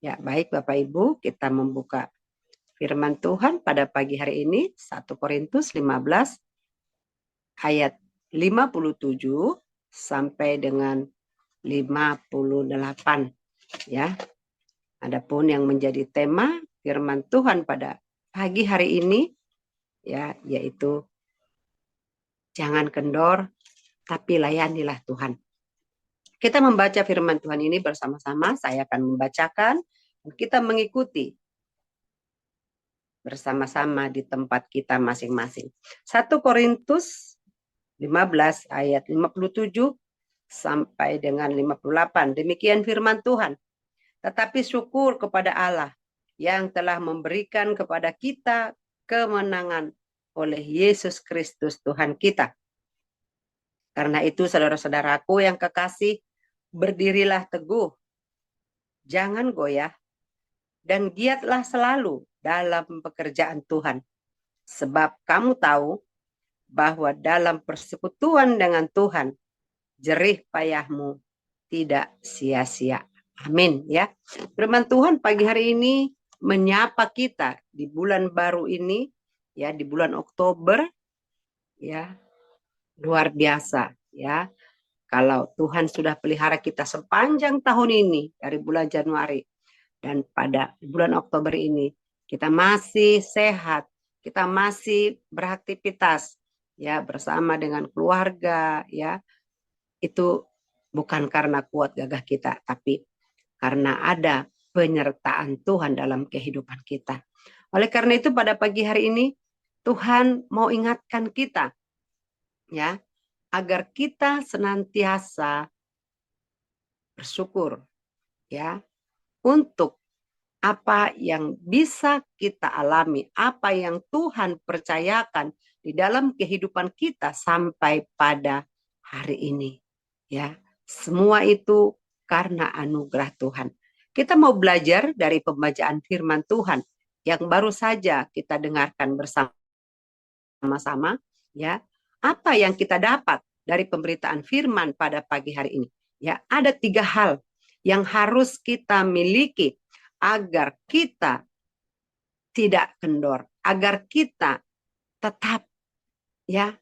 Ya, baik Bapak Ibu, kita membuka firman Tuhan pada pagi hari ini, 1 Korintus 15 ayat 57 sampai dengan 58 ya. Adapun yang menjadi tema firman Tuhan pada pagi hari ini ya, yaitu jangan kendor tapi layanilah Tuhan. Kita membaca firman Tuhan ini bersama-sama, saya akan membacakan dan kita mengikuti bersama-sama di tempat kita masing-masing. 1 Korintus 15 ayat 57 sampai dengan 58. Demikian firman Tuhan. Tetapi syukur kepada Allah yang telah memberikan kepada kita kemenangan oleh Yesus Kristus Tuhan kita. Karena itu saudara-saudaraku yang kekasih, berdirilah teguh, jangan goyah, dan giatlah selalu dalam pekerjaan Tuhan. Sebab kamu tahu bahwa dalam persekutuan dengan Tuhan, jerih payahmu tidak sia-sia. Amin ya. Firman Tuhan pagi hari ini menyapa kita di bulan baru ini ya, di bulan Oktober ya. Luar biasa ya. Kalau Tuhan sudah pelihara kita sepanjang tahun ini dari bulan Januari dan pada bulan Oktober ini kita masih sehat, kita masih beraktivitas ya bersama dengan keluarga ya. Itu bukan karena kuat gagah kita, tapi karena ada penyertaan Tuhan dalam kehidupan kita. Oleh karena itu pada pagi hari ini Tuhan mau ingatkan kita ya, agar kita senantiasa bersyukur ya untuk apa yang bisa kita alami, apa yang Tuhan percayakan di dalam kehidupan kita sampai pada hari ini ya. Semua itu karena anugerah Tuhan. Kita mau belajar dari pembacaan firman Tuhan yang baru saja kita dengarkan bersama-sama ya. Apa yang kita dapat dari pemberitaan firman pada pagi hari ini? Ya, ada 3 hal yang harus kita miliki agar kita tidak kendor, agar kita tetap ya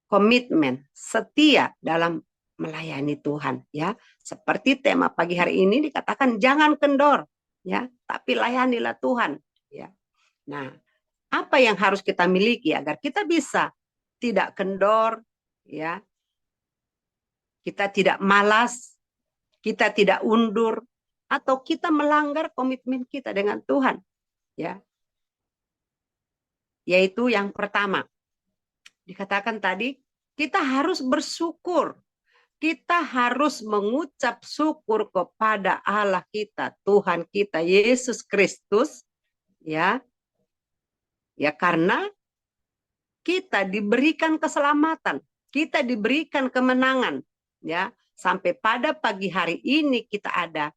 komitmen, setia dalam melayani Tuhan ya. Seperti tema pagi hari ini dikatakan jangan kendor ya, tapi layanilah Tuhan ya. Nah, apa yang harus kita miliki agar kita bisa tidak kendor ya. Kita tidak malas, kita tidak undur atau kita melanggar komitmen kita dengan Tuhan ya. Yaitu yang pertama, dikatakan tadi kita harus bersyukur. Kita harus mengucap syukur kepada Allah kita, Tuhan kita Yesus Kristus ya. Ya karena kita diberikan keselamatan, kita diberikan kemenangan ya. Sampai pada pagi hari ini kita ada,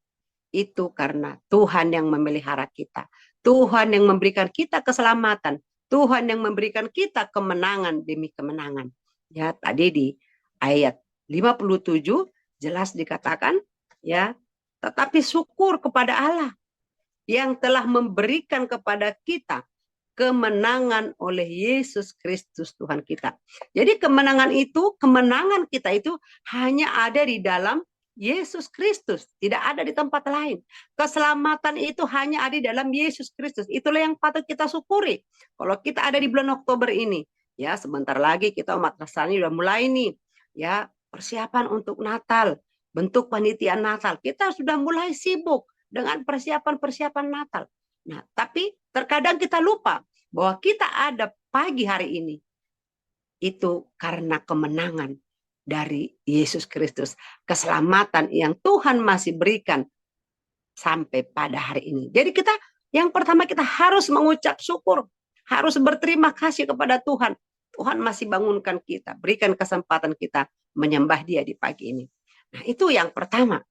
itu karena Tuhan yang memelihara kita. Tuhan yang memberikan kita keselamatan, Tuhan yang memberikan kita kemenangan demi kemenangan. Ya, tadi di ayat 57 jelas dikatakan ya, tetapi syukur kepada Allah yang telah memberikan kepada kita kemenangan oleh Yesus Kristus Tuhan kita. Jadi kemenangan kita itu hanya ada di dalam Yesus Kristus, tidak ada di tempat lain. Keselamatan itu hanya ada di dalam Yesus Kristus. Itulah yang patut kita syukuri. Kalau kita ada di bulan Oktober ini, ya sebentar lagi kita umat Nasrani udah mulai nih, ya persiapan untuk Natal, bentuk panitiaan Natal. Kita sudah mulai sibuk dengan persiapan-persiapan Natal. Nah, tapi terkadang kita lupa bahwa kita ada pagi hari ini itu karena kemenangan dari Yesus Kristus, keselamatan yang Tuhan masih berikan sampai pada hari ini. Jadi kita yang pertama kita harus mengucap syukur, harus berterima kasih kepada Tuhan. Tuhan masih bangunkan kita, berikan kesempatan kita menyembah Dia di pagi ini. Nah, itu yang pertama.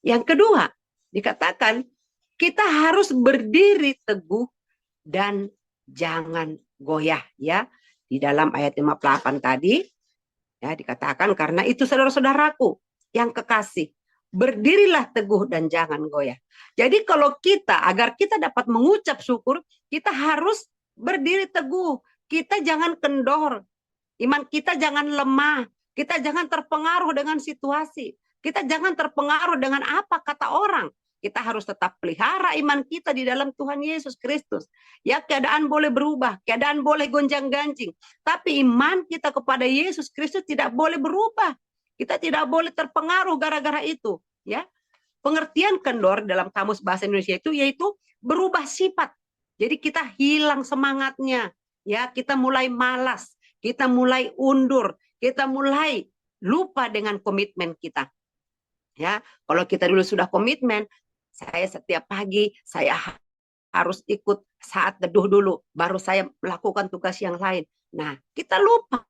Yang kedua, dikatakan kita harus berdiri teguh dan jangan goyah ya. Di dalam ayat 58 tadi ya dikatakan karena itu saudara-saudaraku yang kekasih, berdirilah teguh dan jangan goyah. Jadi kalau kita, agar kita dapat mengucap syukur, kita harus berdiri teguh. Kita jangan kendor. Iman kita jangan lemah. Kita jangan terpengaruh dengan situasi. Kita jangan terpengaruh dengan apa kata orang. Kita harus tetap pelihara iman kita di dalam Tuhan Yesus Kristus. Ya, keadaan boleh berubah, keadaan boleh gonjang-ganjing, tapi iman kita kepada Yesus Kristus tidak boleh berubah. Kita tidak boleh terpengaruh gara-gara itu, ya. Pengertian kendor dalam kamus bahasa Indonesia itu yaitu berubah sifat. Jadi kita hilang semangatnya, ya, kita mulai malas, kita mulai undur, kita mulai lupa dengan komitmen kita. Ya, kalau kita dulu sudah komitmen, saya setiap pagi saya harus ikut saat teduh dulu, baru saya melakukan tugas yang lain. Nah, kita lupa.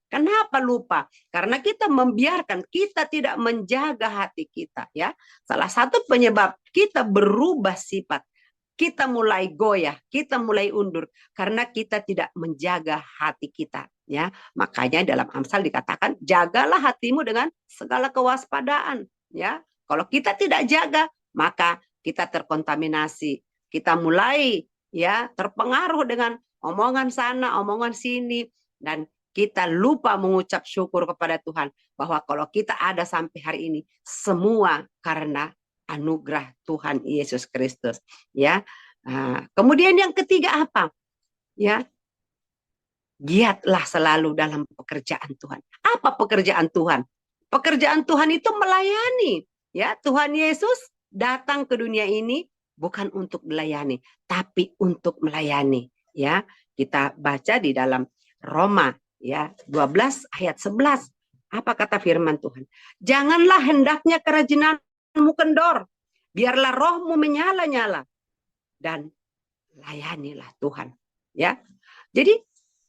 Kenapa lupa? Karena kita membiarkan, kita tidak menjaga hati kita, ya. Salah satu penyebab kita berubah sifat, kita mulai goyah, kita mulai undur karena kita tidak menjaga hati kita, ya. Makanya dalam Amsal dikatakan, jagalah hatimu dengan segala kewaspadaan, ya. Kalau kita tidak jaga, maka kita terkontaminasi. Kita mulai, ya, terpengaruh dengan omongan sana, omongan sini, dan kita lupa mengucap syukur kepada Tuhan bahwa kalau kita ada sampai hari ini semua karena anugerah Tuhan Yesus Kristus, ya. Kemudian yang ketiga apa? Ya, giatlah selalu dalam pekerjaan Tuhan. Apa pekerjaan Tuhan? Pekerjaan Tuhan itu melayani, ya. Tuhan Yesus datang ke dunia ini bukan untuk melayani, tapi untuk melayani, ya. Kita baca di dalam Roma, ya, 12 ayat 11. Apa kata firman Tuhan? Janganlah hendaknya kerajinanmu kendor, biarlah rohmu menyala-nyala dan layanilah Tuhan, ya. Jadi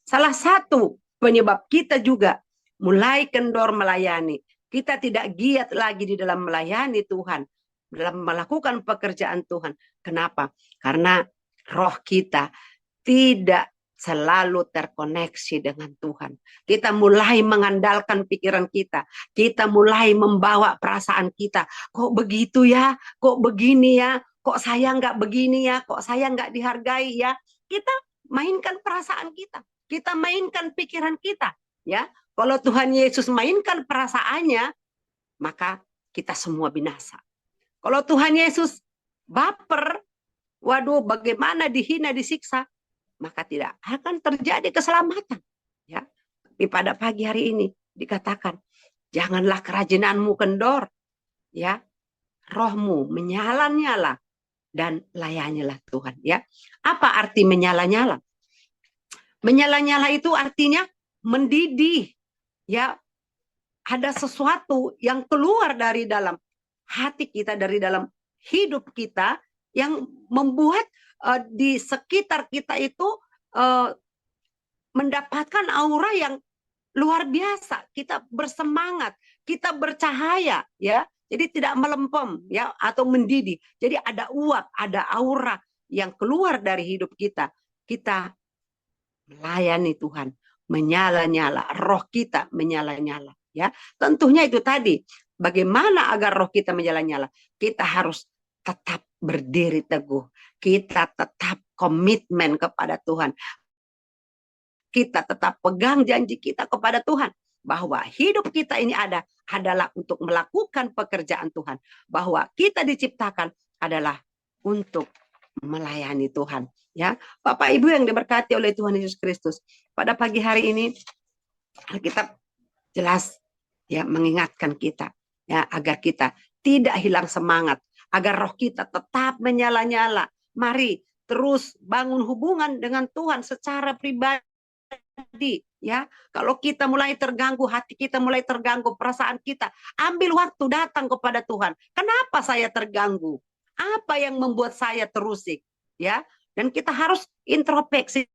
salah satu penyebab kita juga mulai kendor melayani, kita tidak giat lagi di dalam melayani Tuhan, dalam melakukan pekerjaan Tuhan. Kenapa? Karena roh kita tidak selalu terkoneksi dengan Tuhan. Kita mulai mengandalkan pikiran kita. Kita mulai membawa perasaan kita. Kok begitu ya? Kok begini ya? Kok saya nggak begini ya? Kok saya nggak dihargai ya? Kita mainkan perasaan kita. Kita mainkan pikiran kita. Ya, kalau Tuhan Yesus mainkan perasaannya, maka kita semua binasa. Kalau Tuhan Yesus baper, waduh, bagaimana dihina, disiksa, maka tidak akan terjadi keselamatan, ya. Tapi pada pagi hari ini dikatakan, janganlah kerajinanmu kendor, ya. Rohmu menyala-nyala dan layanilah Tuhan, ya. Apa arti menyala-nyala? Menyala-nyala itu artinya mendidih, ya. Ada sesuatu yang keluar dari dalam hati kita, dari dalam hidup kita, yang membuat di sekitar kita itu mendapatkan aura yang luar biasa. Kita bersemangat, kita bercahaya, ya. Jadi tidak melempem, ya, atau mendidih. Jadi ada uap, ada aura yang keluar dari hidup kita. Kita melayani Tuhan, menyala-nyala, roh kita menyala-nyala, ya. Tentunya itu tadi, bagaimana agar roh kita menyala-nyala? Kita harus tetap berdiri teguh. Kita tetap komitmen kepada Tuhan. Kita tetap pegang janji kita kepada Tuhan. Bahwa hidup kita ini adalah untuk melakukan pekerjaan Tuhan. Bahwa kita diciptakan adalah untuk melayani Tuhan. Ya, Bapak Ibu yang diberkati oleh Tuhan Yesus Kristus. Pada pagi hari ini, Alkitab jelas, ya, mengingatkan kita, ya, agar kita tidak hilang semangat, agar roh kita tetap menyala-nyala. Mari terus bangun hubungan dengan Tuhan secara pribadi, ya. Kalau kita mulai terganggu, hati kita mulai terganggu, perasaan kita, ambil waktu datang kepada Tuhan. Kenapa saya terganggu? Apa yang membuat saya terusik, ya? Dan kita harus introspeksi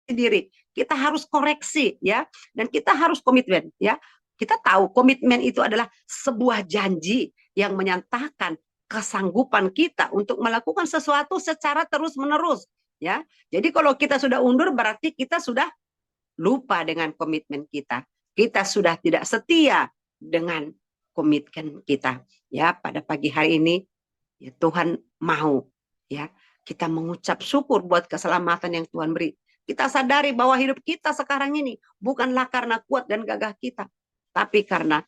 diri. Kita harus koreksi, ya. Dan kita harus komitmen, ya. Kita tahu komitmen itu adalah sebuah janji yang menyatakan kesanggupan kita untuk melakukan sesuatu secara terus-menerus, ya. Jadi kalau kita sudah undur berarti kita sudah lupa dengan komitmen kita. Kita sudah tidak setia dengan komitmen kita. Ya, pada pagi hari ini ya Tuhan mau ya kita mengucap syukur buat keselamatan yang Tuhan beri. Kita sadari bahwa hidup kita sekarang ini bukanlah karena kuat dan gagah kita, tapi karena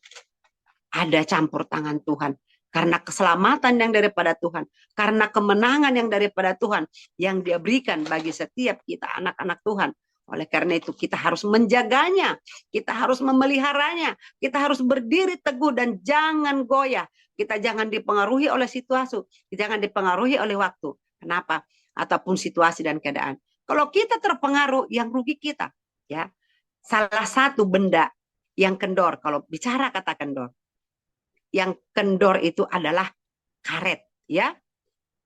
ada campur tangan Tuhan. Karena keselamatan yang daripada Tuhan, karena kemenangan yang daripada Tuhan, yang Dia berikan bagi setiap kita anak-anak Tuhan. Oleh karena itu kita harus menjaganya, kita harus memeliharanya, kita harus berdiri teguh dan jangan goyah. Kita jangan dipengaruhi oleh situasi, jangan dipengaruhi oleh waktu. Kenapa? Ataupun situasi dan keadaan. Kalau kita terpengaruh, yang rugi kita. Ya, salah satu benda yang kendor, kalau bicara kata kendor, yang kendor itu adalah karet, ya.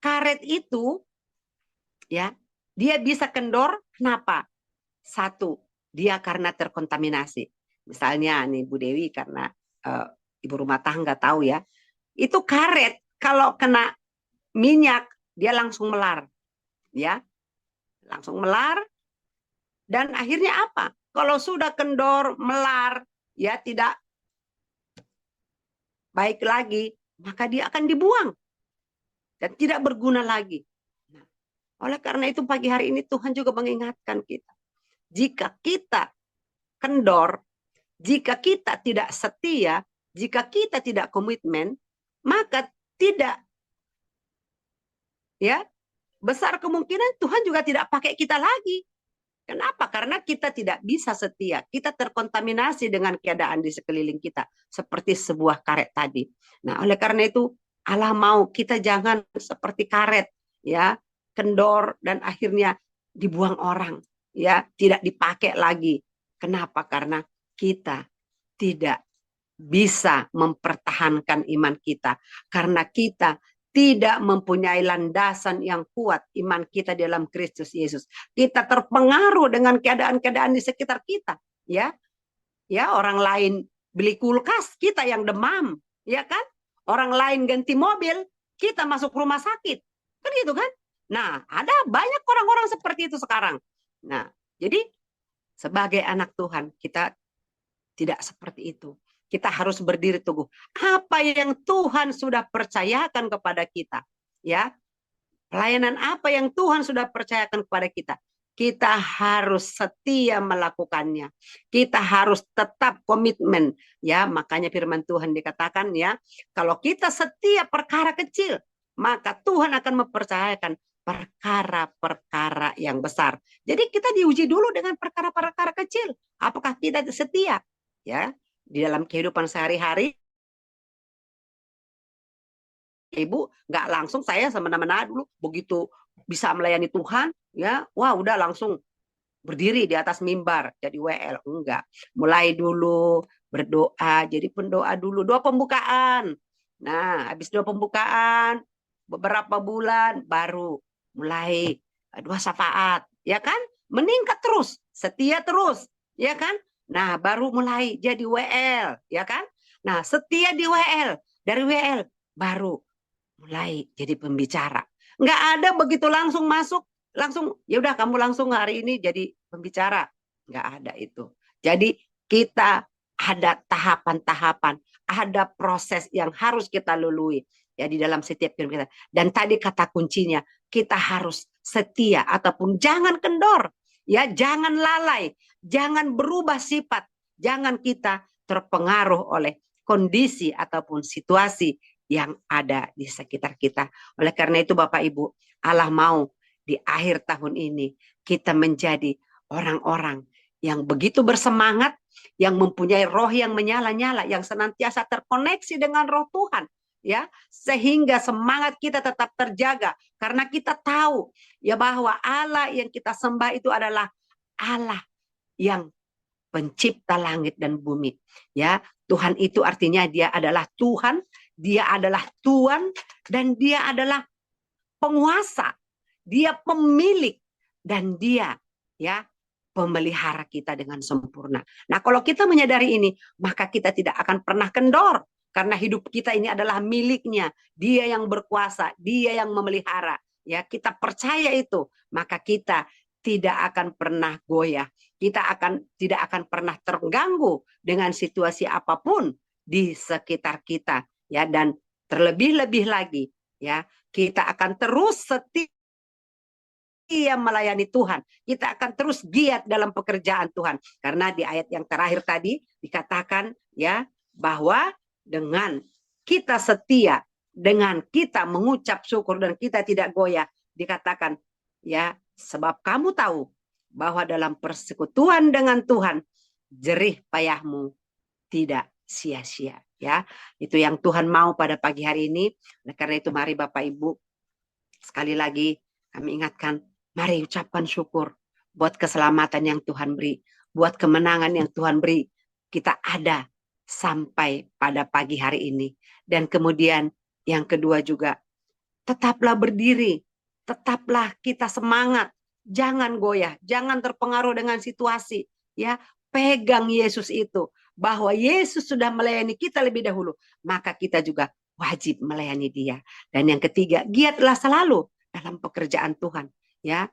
Karet itu ya, dia bisa kendor kenapa? Satu, dia karena terkontaminasi. Misalnya nih Bu Dewi karena ibu rumah tangga tahu ya. Itu karet kalau kena minyak dia langsung melar. Ya. Langsung melar dan akhirnya apa? Kalau sudah kendor, melar, ya tidak baik lagi, maka dia akan dibuang dan tidak berguna lagi. Nah, oleh karena itu pagi hari ini Tuhan juga mengingatkan kita, jika kita kendor, jika kita tidak setia, jika kita tidak komitmen, maka tidak ya besar kemungkinan Tuhan juga tidak pakai kita lagi. Kenapa? Karena kita tidak bisa setia. Kita terkontaminasi dengan keadaan di sekeliling kita. Seperti sebuah karet tadi. Nah, oleh karena itu Allah mau kita jangan seperti karet. Ya, kendor dan akhirnya dibuang orang. Ya, tidak dipakai lagi. Kenapa? Karena kita tidak bisa mempertahankan iman kita. Karena kita tidak mempunyai landasan yang kuat iman kita dalam Kristus Yesus. Kita terpengaruh dengan keadaan-keadaan di sekitar kita, ya. Ya, orang lain beli kulkas, kita yang demam, ya kan? Orang lain ganti mobil, kita masuk rumah sakit. Kan gitu kan? Nah, ada banyak orang-orang seperti itu sekarang. Nah, jadi sebagai anak Tuhan, kita tidak seperti itu. Kita harus berdiri teguh. Apa yang Tuhan sudah percayakan kepada kita, ya, pelayanan apa yang Tuhan sudah percayakan kepada kita, kita harus setia melakukannya. Kita harus tetap komitmen, ya. Makanya firman Tuhan dikatakan, ya, kalau kita setia perkara kecil, maka Tuhan akan mempercayakan perkara-perkara yang besar. Jadi kita diuji dulu dengan perkara-perkara kecil. Apakah kita setia, ya? Di dalam kehidupan sehari-hari, Ibu nggak langsung saya semena-mena dulu begitu bisa melayani Tuhan, ya, wah udah langsung berdiri di atas mimbar jadi WL, enggak. Mulai dulu berdoa, jadi pendoa dulu, doa pembukaan. Nah, habis doa pembukaan beberapa bulan baru mulai doa syafaat, ya kan? Meningkat terus, setia terus, ya kan? Nah, baru mulai jadi WL, ya kan? Nah, setia di WL, dari WL baru mulai jadi pembicara. Nggak ada begitu langsung masuk, langsung ya udah kamu langsung hari ini jadi pembicara. Nggak ada itu. Jadi kita ada tahapan-tahapan, ada proses yang harus kita lalui ya di dalam setiap hidup kita. Dan tadi kata kuncinya, kita harus setia ataupun jangan kendor, ya, jangan lalai, jangan berubah sifat, jangan kita terpengaruh oleh kondisi ataupun situasi yang ada di sekitar kita. Oleh karena itu Bapak Ibu, Allah mau di akhir tahun ini kita menjadi orang-orang yang begitu bersemangat, yang mempunyai roh yang menyala-nyala, yang senantiasa terkoneksi dengan roh Tuhan, ya, sehingga semangat kita tetap terjaga karena kita tahu ya bahwa Allah yang kita sembah itu adalah Allah yang pencipta langit dan bumi, ya. Tuhan itu artinya dia adalah Tuhan, dia adalah Tuhan, dan dia adalah penguasa, dia pemilik, dan dia, ya, pemelihara kita dengan sempurna. Nah, kalau kita menyadari ini, maka kita tidak akan pernah kendor karena hidup kita ini adalah miliknya. Dia yang berkuasa, dia yang memelihara. Ya, kita percaya itu, maka kita tidak akan pernah goyah. Kita tidak akan pernah terganggu dengan situasi apapun di sekitar kita, ya. Dan terlebih-lebih lagi, ya, kita akan terus setia melayani Tuhan. Kita akan terus giat dalam pekerjaan Tuhan. Karena di ayat yang terakhir tadi dikatakan, ya, bahwa dengan kita setia, dengan kita mengucap syukur dan kita tidak goyah, dikatakan, ya, sebab kamu tahu bahwa dalam persekutuan dengan Tuhan, jerih payahmu tidak sia-sia, ya. Itu yang Tuhan mau pada pagi hari ini. Nah, karena itu mari Bapak Ibu, sekali lagi kami ingatkan, mari ucapkan syukur buat keselamatan yang Tuhan beri, buat kemenangan yang Tuhan beri. Kita ada sampai pada pagi hari ini. Dan kemudian yang kedua juga, tetaplah berdiri, tetaplah kita semangat, jangan goyah, jangan terpengaruh dengan situasi, ya. Pegang Yesus itu, bahwa Yesus sudah melayani kita lebih dahulu, maka kita juga wajib melayani Dia. Dan yang ketiga, giatlah selalu dalam pekerjaan Tuhan, ya.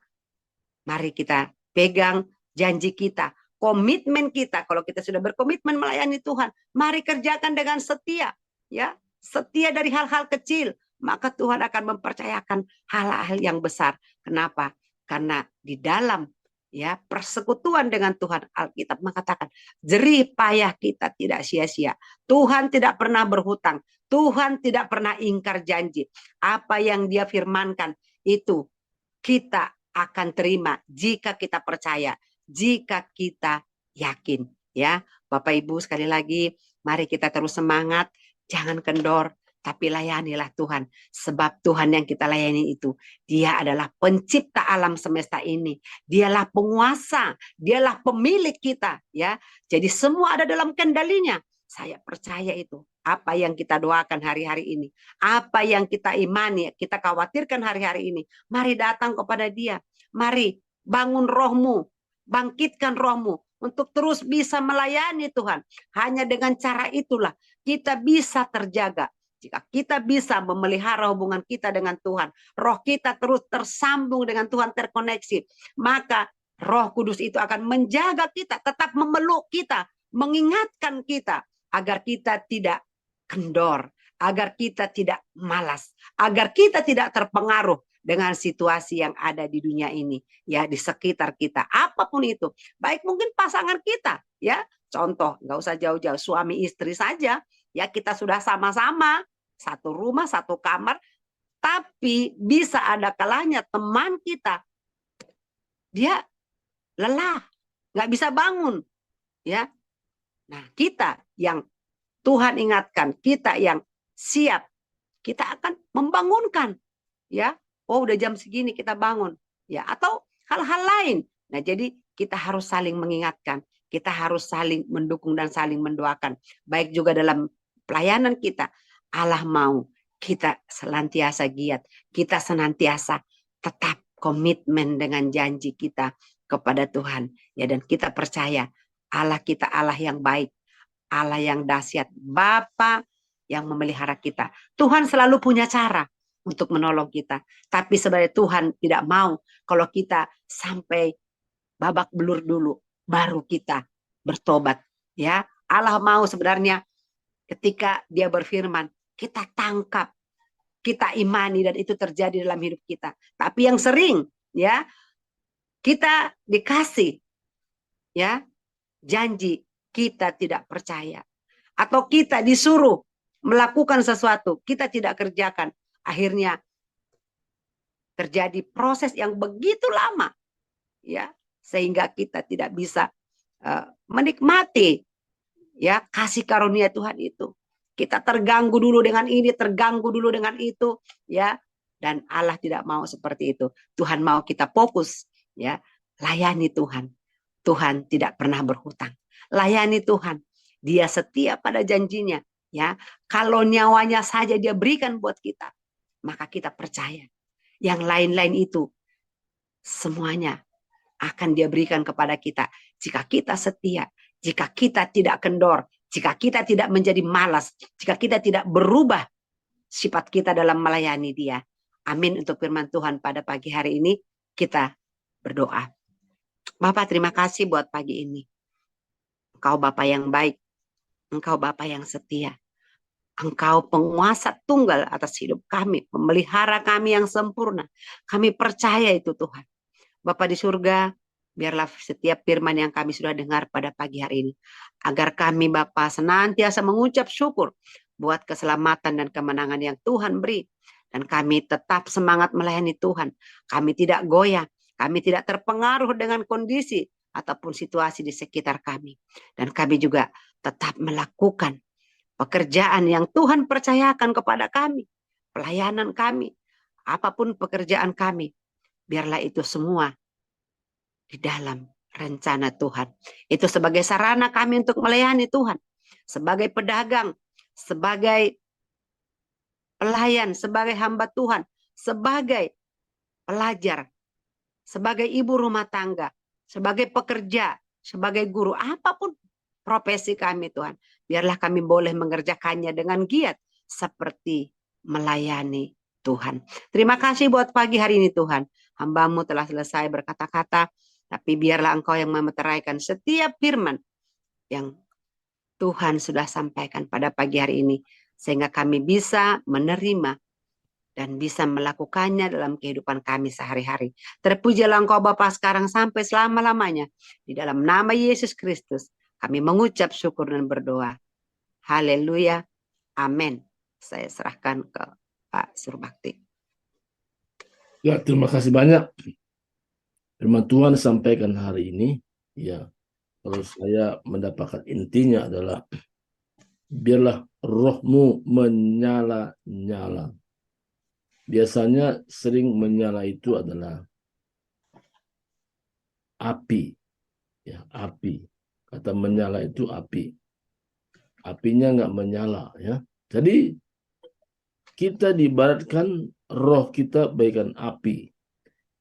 Mari kita pegang janji kita, komitmen kita. Kalau kita sudah berkomitmen melayani Tuhan, mari kerjakan dengan setia, ya. Setia dari hal-hal kecil, maka Tuhan akan mempercayakan hal-hal yang besar. Kenapa? Karena di dalam, ya, persekutuan dengan Tuhan, Alkitab mengatakan jerih payah kita tidak sia-sia. Tuhan tidak pernah berhutang, Tuhan tidak pernah ingkar janji. Apa yang Dia firmankan itu kita akan terima jika kita percaya, jika kita yakin, ya. Bapak Ibu, sekali lagi mari kita terus semangat, jangan kendor, tapi layanilah Tuhan. Sebab Tuhan yang kita layani itu, Dia adalah pencipta alam semesta ini. Dialah penguasa, Dialah pemilik kita, ya. Jadi semua ada dalam kendalinya. Saya percaya itu. Apa yang kita doakan hari-hari ini, apa yang kita imani, kita khawatirkan hari-hari ini, mari datang kepada Dia. Mari bangun rohmu, bangkitkan rohmu untuk terus bisa melayani Tuhan. Hanya dengan cara itulah kita bisa terjaga. Jika kita bisa memelihara hubungan kita dengan Tuhan, roh kita terus tersambung dengan Tuhan, terkoneksi, maka Roh Kudus itu akan menjaga kita, tetap memeluk kita, mengingatkan kita, agar kita tidak kendor, agar kita tidak malas, agar kita tidak terpengaruh dengan situasi yang ada di dunia ini, ya, di sekitar kita, apapun itu. Baik mungkin pasangan kita, ya, contoh, nggak usah jauh-jauh, suami istri saja, ya, kita sudah sama-sama satu rumah, satu kamar, tapi bisa ada kalanya teman kita dia lelah, nggak bisa bangun, ya. Nah, kita yang Tuhan ingatkan, kita yang siap, kita akan membangunkan, ya. Oh, udah jam segini kita bangun, ya. Atau hal-hal lain. Nah, jadi kita harus saling mengingatkan, kita harus saling mendukung dan saling mendoakan. Baik juga dalam pelayanan kita, Allah mau kita senantiasa giat, kita senantiasa tetap komitmen dengan janji kita kepada Tuhan, ya. Dan kita percaya Allah kita Allah yang baik, Allah yang dahsyat, Bapa yang memelihara kita. Tuhan selalu punya cara untuk menolong kita. Tapi sebenarnya Tuhan tidak mau kalau kita sampai babak belur dulu, baru kita bertobat, ya. Allah mau sebenarnya ketika Dia berfirman, kita tangkap, kita imani, dan itu terjadi dalam hidup kita. Tapi yang sering, ya, kita dikasih, ya, janji, kita tidak percaya, atau kita disuruh melakukan sesuatu, kita tidak kerjakan, akhirnya terjadi proses yang begitu lama, ya, sehingga kita tidak bisa menikmati, ya, kasih karunia Tuhan itu. Kita terganggu dulu dengan ini, terganggu dulu dengan itu, ya. Dan Allah tidak mau seperti itu. Tuhan mau kita fokus, ya, layani Tuhan. Tuhan tidak pernah berhutang. Layani Tuhan. Dia setia pada janjinya, ya. Kalau nyawanya saja Dia berikan buat kita, maka kita percaya yang lain-lain itu semuanya akan Dia berikan kepada kita jika kita setia, jika kita tidak kendor, jika kita tidak menjadi malas, jika kita tidak berubah sifat kita dalam melayani Dia. Amin. Untuk firman Tuhan pada pagi hari ini, kita berdoa. Bapak, terima kasih buat pagi ini. Engkau Bapak yang baik. Engkau Bapa yang setia. Engkau penguasa tunggal atas hidup kami, memelihara kami yang sempurna. Kami percaya itu Tuhan. Bapa di surga, biarlah setiap firman yang kami sudah dengar pada pagi hari ini, agar kami Bapa senantiasa mengucap syukur buat keselamatan dan kemenangan yang Tuhan beri. Dan kami tetap semangat melayani Tuhan. Kami tidak goyah, kami tidak terpengaruh dengan kondisi ataupun situasi di sekitar kami. Dan kami juga tetap melakukan pekerjaan yang Tuhan percayakan kepada kami, pelayanan kami, apapun pekerjaan kami, biarlah itu semua di dalam rencana Tuhan. Itu sebagai sarana kami untuk melayani Tuhan, sebagai pedagang, sebagai pelayan, sebagai hamba Tuhan, sebagai pelajar, sebagai ibu rumah tangga, sebagai pekerja, sebagai guru, apapun profesi kami Tuhan. Biarlah kami boleh mengerjakannya dengan giat seperti melayani Tuhan. Terima kasih buat pagi hari ini Tuhan. Hamba-Mu telah selesai berkata-kata, tapi biarlah Engkau yang memeteraikan setiap firman yang Tuhan sudah sampaikan pada pagi hari ini. Sehingga kami bisa menerima dan bisa melakukannya dalam kehidupan kami sehari-hari. Terpujilah Engkau Bapa sekarang sampai selama-lamanya. Di dalam nama Yesus Kristus, kami mengucap syukur dan berdoa. Haleluya. Amin. Saya serahkan ke Pak Surbakti. Ya, terima kasih banyak. Firman Tuhan sampaikan hari ini, ya, kalau saya mendapatkan intinya adalah biarlah rohmu menyala-nyala. Biasanya sering menyala itu adalah api, ya, api. Kata menyala itu api. Apinya nggak menyala, ya. Jadi kita diibaratkan roh kita bagaikan api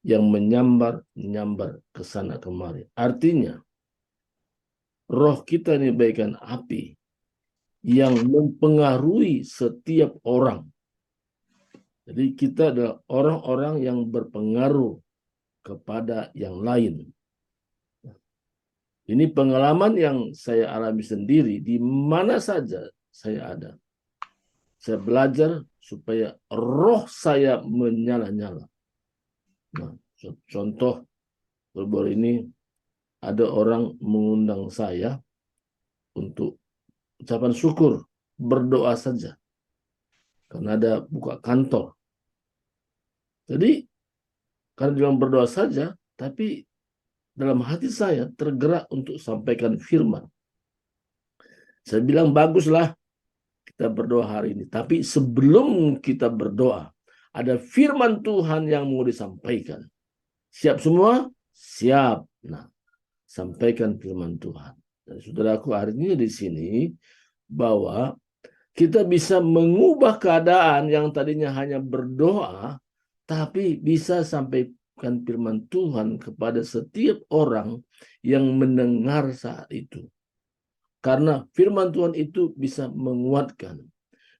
yang menyambar-nyambar ke sana kemari. Artinya roh kita ini bagaikan api yang mempengaruhi setiap orang. Jadi kita adalah orang-orang yang berpengaruh kepada yang lain. Ini pengalaman yang saya alami sendiri di mana saja saya ada. Saya belajar supaya roh saya menyala-nyala. Nah, contoh baru ini ada orang mengundang saya untuk ucapan syukur, berdoa saja. Karena ada buka kantor. Jadi, karena dia berdoa saja, tapi dalam hati saya tergerak untuk sampaikan firman. Saya bilang, baguslah kita berdoa hari ini. Tapi sebelum kita berdoa, ada firman Tuhan yang mau disampaikan. Siap semua? Siap. Nah, sampaikan firman Tuhan. Dan saudaraku, hari ini di sini, bahwa kita bisa mengubah keadaan yang tadinya hanya berdoa, tapi bisa sampaikan firman Tuhan kepada setiap orang yang mendengar saat itu. Karena firman Tuhan itu bisa menguatkan.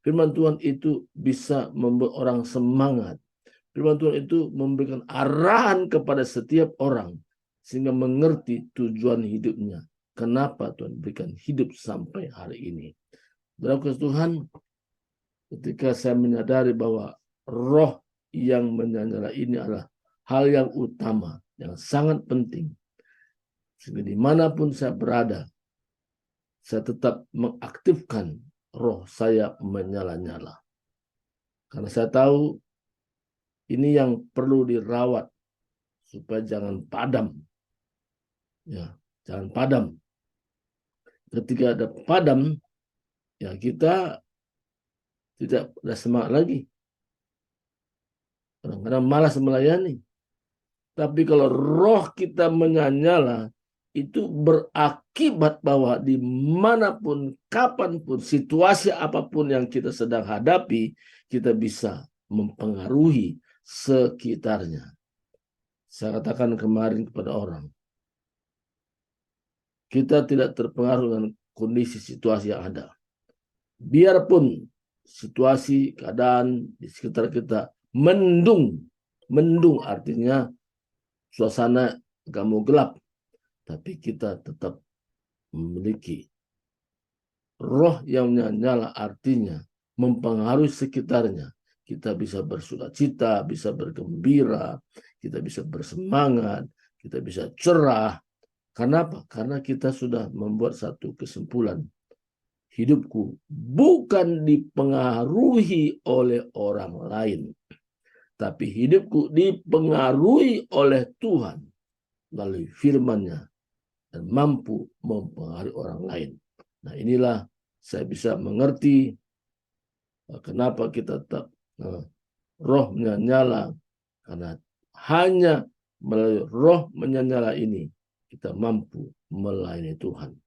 Firman Tuhan itu bisa membuat orang semangat. Firman Tuhan itu memberikan arahan kepada setiap orang sehingga mengerti tujuan hidupnya. Kenapa Tuhan berikan hidup sampai hari ini. Dalam kasih Tuhan, ketika saya menyadari bahwa roh yang menyala ini adalah hal yang utama, yang sangat penting. Sehingga dimanapun saya berada, saya tetap mengaktifkan roh saya menyala-nyala. Karena saya tahu ini yang perlu dirawat supaya jangan padam. Ya, jangan padam. Ketika ada padam, ya kita tidak ada semangat lagi. Kadang-kadang malas melayani. Tapi kalau roh kita menyala, itu berakibat bahwa dimanapun, kapanpun, situasi apapun yang kita sedang hadapi, kita bisa mempengaruhi sekitarnya. Saya katakan kemarin kepada orang, kita tidak terpengaruh dengan kondisi situasi yang ada. Biarpun situasi, keadaan di sekitar kita mendung artinya suasana gak mau gelap, tapi kita tetap memiliki roh yang menyala artinya mempengaruhi sekitarnya. Kita bisa bersukacita, bisa bergembira, kita bisa bersemangat, kita bisa cerah. Kenapa? Karena kita sudah membuat satu kesimpulan. Hidupku bukan dipengaruhi oleh orang lain, tapi hidupku dipengaruhi oleh Tuhan melalui firman-Nya dan mampu mempengaruhi orang lain. Nah, inilah saya bisa mengerti kenapa kita tetap roh menyala, karena hanya melalui roh menyala ini kita mampu melayani Tuhan.